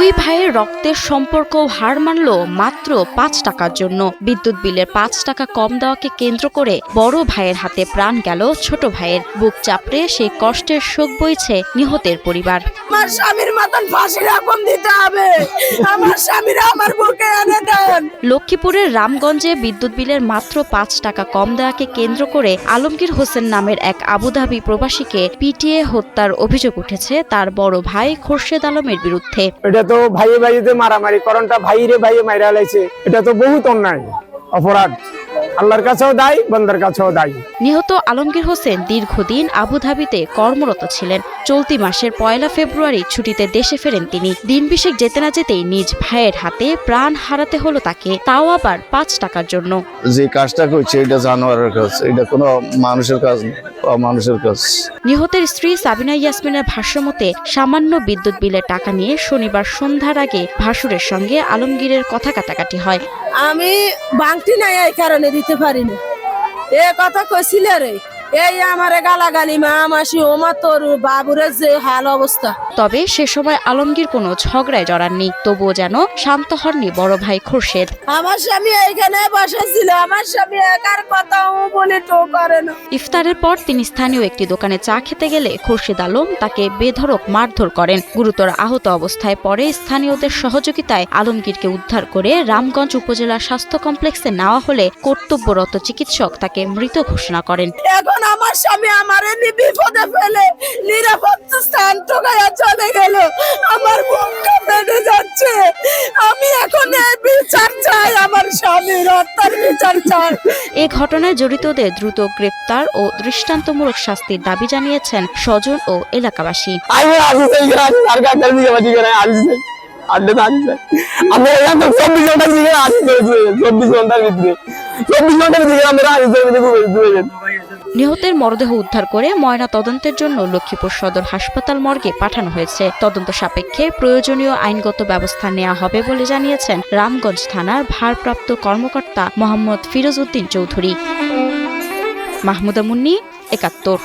দুই ভাইয়ের রক্তের সম্পর্ক হার মানল মাত্র ৫ টাকার জন্য। বিদ্যুৎ বিলের ৫ টাকা কম দেওয়াকে কেন্দ্র করে বড় ভাইয়ের হাতে প্রাণ গেল ছোট ভাইয়ের। বুক চাপড়ে সেই কষ্টের শোক বইছে নিহতের পরিবার। আমার স্বামীর মতন ফাঁসির আগুন দিতে হবে, আমার স্বামীরা আমার বুকে এনে দেন। লক্ষ্মীপুরের রামগঞ্জে বিদ্যুৎ বিলের মাত্র ৫ টাকা কম দেওয়াকে কেন্দ্র করে আলমগীর হোসেন নামের এক আবুধাবি প্রবাসীকে পিটিয়ে হত্যার অভিযোগ উঠেছে তার বড় ভাই খোরশেদ আলমের বিরুদ্ধে। এটা তো ভাইয়ে ভাইয়েতে মারামারি, কারণটা ভাইরে ভাইয়ে মাইরা লাইছে। এটা তো বহুত অন্যায় অপরাধ, আল্লাহর কাছেও দায়ী, বান্দার কাছেও দায়ী। নিহত আলমগীর হোসেন দীর্ঘদিন আবুধাবিতে কর্মরত ছিলেন। চলতি মাসের ১ ফেব্রুয়ারি ছুটিতে দেশে ফেরেন তিনি। দিন বিশেক যেতে না যেতেই নিজ ভাইয়ের হাতে প্রাণ হারাতে হলো তাকে, তাও আবার ৫ টাকার জন্য। যে কাজটা করছে এটা জানোয়ারের কাজ, এটা কোনো মানুষের কাজ না, মানুষের কাজ। নিহতের স্ত্রী সাবিনা ইয়াসমিনের ভাষ্যমতে সামান্য বিদ্যুৎ বিলের টাকা নিয়ে শনিবার সন্ধ্যার আগে ভাসুরের সঙ্গে আলমগীরের কথা কাটাকাটি হয়। আমি বাংটি নাই এই কারণে দিতে পারিনি, এ কথা কইছিল রে। এই আমারে গালাগালি মা মাসি ওমা তোর বাবুরের যে হাল অবস্থা। তবে সে সময় আলমগীর কোনো ঝগড়ায় জড়াননি, তবুও যেন শান্ত হননি বড় ভাই খোরশেদ। আমার স্বামী এইখানে বসা ছিল, আমার স্বামী একার কথাও বলে তো করে না। ইফতারের পর তিনি স্থানীয় একটি দোকানে চা খেতে গেলে খোরশেদ আলম তাকে বেধড়ক মারধর করেন। গুরুতর আহত অবস্থায় পরে স্থানীয়দের সহযোগিতায় আলমগীরকে উদ্ধার করে রামগঞ্জ উপজেলা স্বাস্থ্য কমপ্লেক্সে নেওয়া হলে কর্তব্যরত চিকিৎসক তাকে মৃত ঘোষণা করেন। এখন আমার স্বামী আমারে বিপদে ফেলে নিরাপদ স্থান ঠকাইয়া চলে গেল, আমার বুকটা ফেটে যাচ্ছে। আমি এখন বিচার চাই, আমার স্বামীর হত্যার বিচার চাই। এ ঘটনায় জড়িতদের দ্রুত গ্রেপ্তার ও দৃষ্টান্তমূলক শাস্তির দাবি জানিয়েছেন স্বজন ও এলাকাবাসী। নিহতের মরদেহ উদ্ধার করে ময়না তদন্তের জন্য লক্ষ্মীপুর সদর হাসপাতাল মর্গে পাঠানো হয়েছে। তদন্ত সাপেক্ষে প্রয়োজনীয় আইনগত ব্যবস্থা নেওয়া হবে বলে জানিয়েছেন রামগঞ্জ থানার ভারপ্রাপ্ত কর্মকর্তা মোহাম্মদ ফিরোজ উদ্দিন চৌধুরী। মাহমুদা মুন্নি, ৭১।